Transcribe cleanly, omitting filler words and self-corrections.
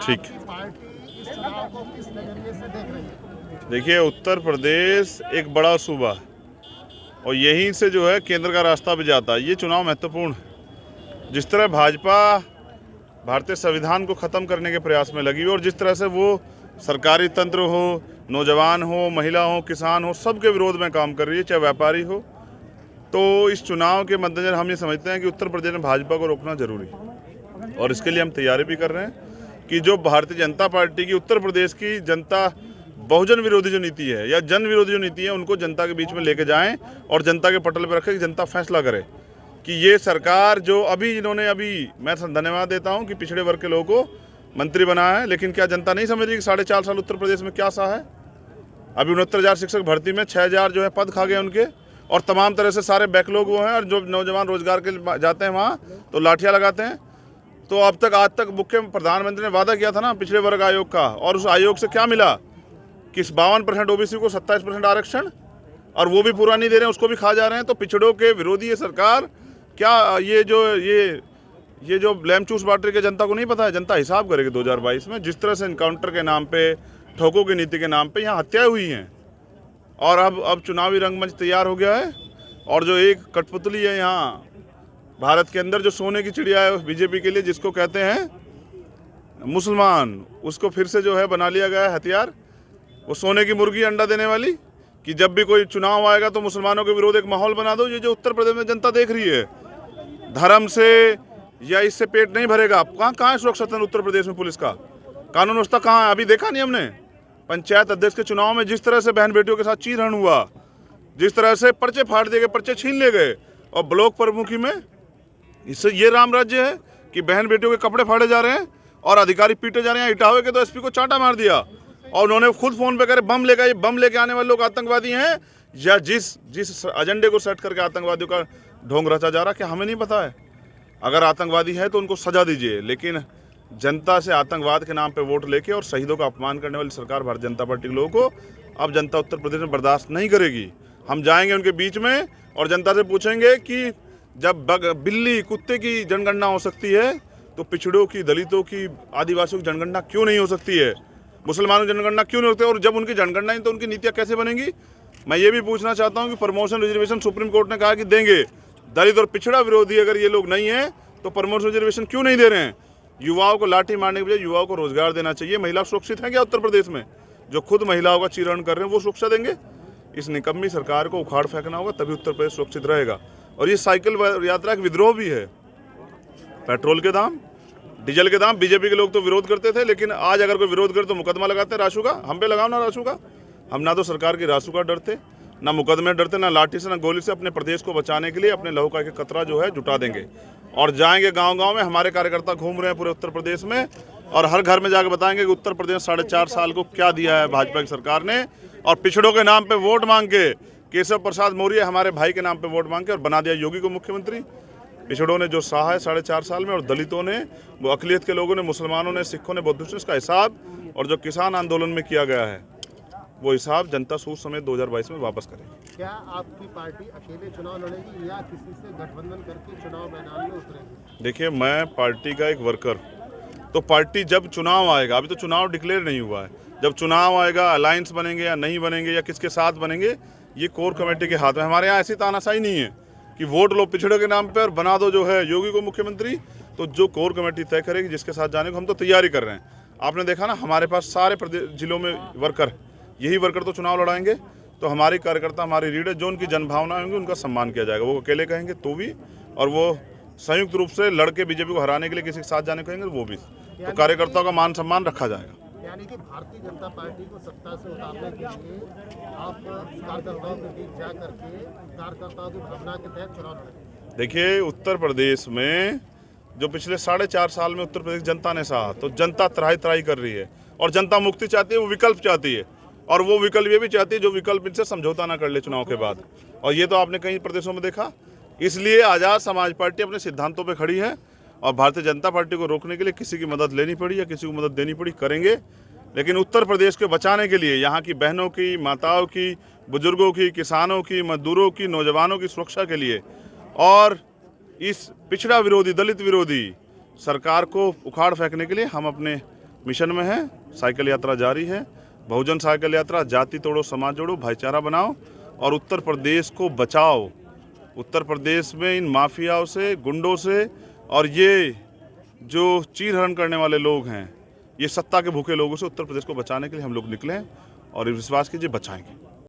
ठीक। पार्टी इस चुनाव को किस नजरिए से देख रही है? देखिए, उत्तर प्रदेश एक बड़ा सूबा और यहीं से जो है केंद्र का रास्ता भी जाता है। ये चुनाव महत्वपूर्ण है। जिस तरह भाजपा भारतीय संविधान को ख़त्म करने के प्रयास में लगी हुई और जिस तरह से वो सरकारी तंत्र हो, नौजवान हो, महिला हो, किसान हो, सबके विरोध में काम कर रही है, चाहे व्यापारी हो। तो इस चुनाव के मद्देनजर हम ये समझते हैं कि उत्तर प्रदेश में भाजपा को रोकना जरूरी है और इसके लिए हम तैयारी भी कर रहे हैं कि जो भारतीय जनता पार्टी की उत्तर प्रदेश की जनता बहुजन विरोधी जो नीति है या जन विरोधी जो नीति है उनको जनता के बीच में लेके जाएं और जनता के पटल पर रखें कि जनता फैसला करे कि ये सरकार जो मैं धन्यवाद देता हूं कि पिछड़े वर्ग के लोगों को मंत्री बनाया है, लेकिन क्या जनता नहीं समझ रही कि 4.5 साल उत्तर प्रदेश में क्या सा है? अभी 69,000 शिक्षक भर्ती में 6,000 जो है पद खा गए उनके और तमाम तरह से सारे बैकलॉग वो हैं और जो नौजवान रोजगार के जाते हैं वहाँ तो लाठियाँ लगाते हैं। तो अब तक आज तक मुख्य प्रधानमंत्री ने वादा किया था ना पिछड़े वर्ग आयोग का, और उस आयोग से क्या मिला कि 52% ओबीसी को 27% आरक्षण, और वो भी पूरा नहीं दे रहे हैं, उसको भी खा जा रहे हैं। तो पिछड़ों के विरोधी ये सरकार क्या ये जो ब्लेम चूस बांट रही है जनता को नहीं पता है? जनता हिसाब करेगी 2022 में। जिस तरह से इनकाउंटर के नाम पे, ठोकों की नीति के नाम पे यहाँ हत्याएं हुई हैं और अब चुनावी रंगमंच तैयार हो गया है और जो एक कठपुतली है यहाँ भारत के अंदर जो सोने की चिड़िया है बीजेपी के लिए, जिसको कहते हैं मुसलमान, उसको फिर से जो है बना लिया गया है हथियार। वो सोने की मुर्गी अंडा देने वाली कि जब भी कोई चुनाव आएगा तो मुसलमानों के विरोध एक माहौल बना दो। ये जो उत्तर प्रदेश में जनता देख रही है, धर्म से या इससे पेट नहीं भरेगा। कहाँ है सुरक्षा तंत्र उत्तर प्रदेश में? पुलिस का कानून व्यवस्था कहाँ है? अभी देखा नहीं हमने पंचायत अध्यक्ष के चुनाव में जिस तरह से बहन बेटियों के साथ चीरहरण हुआ, जिस तरह से पर्चे फाड़ दिए गए, पर्चे छीन ले गए, और ब्लॉक प्रमुखी में इससे ये राम राज्य है कि बहन बेटियों के कपड़े फाड़े जा रहे हैं और अधिकारी पीटे जा रहे हैं। इटावे के तो एसपी को चांटा मार दिया और उन्होंने खुद फोन पे करे बम लेकर, बम लेके आने वाले लोग आतंकवादी हैं या जिस एजेंडे को सेट करके आतंकवादियों का ढोंग रचा जा रहा, क्या हमें नहीं पता है? अगर आतंकवादी है तो उनको सजा दीजिए, लेकिन जनता से आतंकवाद के नाम पे वोट लेके और शहीदों का अपमान करने वाली सरकार भारतीय जनता पार्टी के लोगों को अब जनता उत्तर प्रदेश में बर्दाश्त नहीं करेगी। हम जाएंगे उनके बीच में और जनता से पूछेंगे कि जब बिल्ली कुत्ते की जनगणना हो सकती है तो पिछड़ों की, दलितों की, आदिवासियों की जनगणना क्यों नहीं हो सकती है? मुसलमानों की जनगणना क्यों नहीं होती है? और जब उनकी जनगणना नहीं तो उनकी नीतियाँ कैसे बनेंगी? मैं ये भी पूछना चाहता हूँ कि प्रमोशन रिजर्वेशन सुप्रीम कोर्ट ने कहा कि देंगे। दलित और पिछड़ा विरोधी अगर ये लोग नहीं है तो प्रमोशन रिजर्वेशन क्यों नहीं दे रहे हैं? युवाओं को लाठी मारने के बजाय युवाओं को रोजगार देना चाहिए। महिला सुरक्षित है क्या उत्तर प्रदेश में? जो खुद महिलाओं का चीरण कर रहे हैं वो सुरक्षा देंगे? इस निकम्मी सरकार को उखाड़ फेंकना होगा, तभी उत्तर प्रदेश सुरक्षित रहेगा। और ये साइकिल यात्रा का विद्रोह भी है। पेट्रोल के दाम, डीजल के दाम, बीजेपी के लोग तो विरोध करते थे, लेकिन आज अगर कोई विरोध करे तो मुकदमा लगाते हैं रासू का। हम पे लगाओ ना रासू का। हम ना तो सरकार की रासू का डरते, ना मुकदमे डरते, ना लाठी से, ना गोली से। अपने प्रदेश को बचाने के लिए अपने लहू का एक कतरा जो है जुटा देंगे और जाएंगे गांव-गांव में। हमारे कार्यकर्ता घूम रहे हैं पूरे उत्तर प्रदेश में और हर घर में जाकर बताएंगे कि उत्तर प्रदेश 4.5 साल को क्या दिया है भाजपा की सरकार ने। और पिछड़ों के नाम पे वोट मांग के, केशव प्रसाद मौर्य हमारे भाई के नाम पे वोट मांग के और बना दिया योगी को मुख्यमंत्री। पिछड़ों ने जो सहा है 4.5 साल में, और दलितों ने, वो अकलियत के लोगों ने, मुसलमानों ने, सिखों ने, बौद्धिस्टों ने, इसका हिसाब और जो किसान आंदोलन में किया गया है वो हिसाब जनता सूद समेत 2022 में वापस करेगी। क्या आपकी पार्टी अकेले चुनाव लड़ेगी या किसी से गठबंधन करके चुनाव मैदान में उतरेगी? देखिए, मैं पार्टी का एक वर्कर, तो पार्टी जब चुनाव आएगा, अभी तो चुनाव डिक्लेयर नहीं हुआ है, जब चुनाव आएगा अलायंस बनेंगे या नहीं बनेंगे या किसके साथ बनेंगे, ये कोर कमेटी के हाथ में। हमारे यहाँ ऐसी तानाशाही नहीं है कि वोट लो पिछड़े के नाम पे और बना दो जो है योगी को मुख्यमंत्री। तो जो कोर कमेटी तय करेगी जिसके साथ जाने को, हम तो तैयारी कर रहे हैं। आपने देखा ना, हमारे पास सारे जिलों में वर्कर, यही वर्कर तो चुनाव लड़ाएंगे। तो हमारे कार्यकर्ता, हमारी लीडर, जो उनकी जनभावना होंगी उनका सम्मान किया जाएगा। वो अकेले कहेंगे तो भी, और वो संयुक्त रूप से लड़के बीजेपी को हराने के लिए किसी के साथ जाने कहेंगे वो भी। तो कार्यकर्ताओं का मान सम्मान रखा जाएगा। यानी कि भारतीय जनता पार्टी को सत्ता से उतारने के लिए आप कार्यकर्ताओं के बीच जा करके कार्यकर्ताओं की भावना के तहत चुनाव लड़ेंगे। देखिए, उत्तर प्रदेश में जो पिछले 4.5 साल में उत्तर प्रदेश जनता ने सहा, तो जनता त्राही त्राही कर रही है और जनता मुक्ति चाहती है, वो विकल्प चाहती है। और वो विकल्प ये भी चाहती है जो विकल्प इनसे समझौता ना कर ले चुनाव के बाद। और ये तो आपने कई प्रदेशों में देखा। इसलिए आज़ाद समाज पार्टी अपने सिद्धांतों पे खड़ी है और भारतीय जनता पार्टी को रोकने के लिए किसी की मदद लेनी पड़ी या किसी को मदद देनी पड़ी करेंगे। लेकिन उत्तर प्रदेश को बचाने के लिए, यहाँ की बहनों की, माताओं की, बुजुर्गों की, किसानों की, मजदूरों की, नौजवानों की सुरक्षा के लिए और इस पिछड़ा विरोधी, दलित विरोधी सरकार को उखाड़ फेंकने के लिए हम अपने मिशन में है। साइकिल यात्रा जारी है। बहुजन साइकिल यात्रा, जाति तोड़ो समाज जोड़ो, भाईचारा बनाओ और उत्तर प्रदेश को बचाओ। उत्तर प्रदेश में इन माफियाओं से, गुंडों से और ये जो चीरहरण करने वाले लोग हैं, ये सत्ता के भूखे लोगों से उत्तर प्रदेश को बचाने के लिए हम लोग निकले हैं और विश्वास कीजिए बचाएंगे।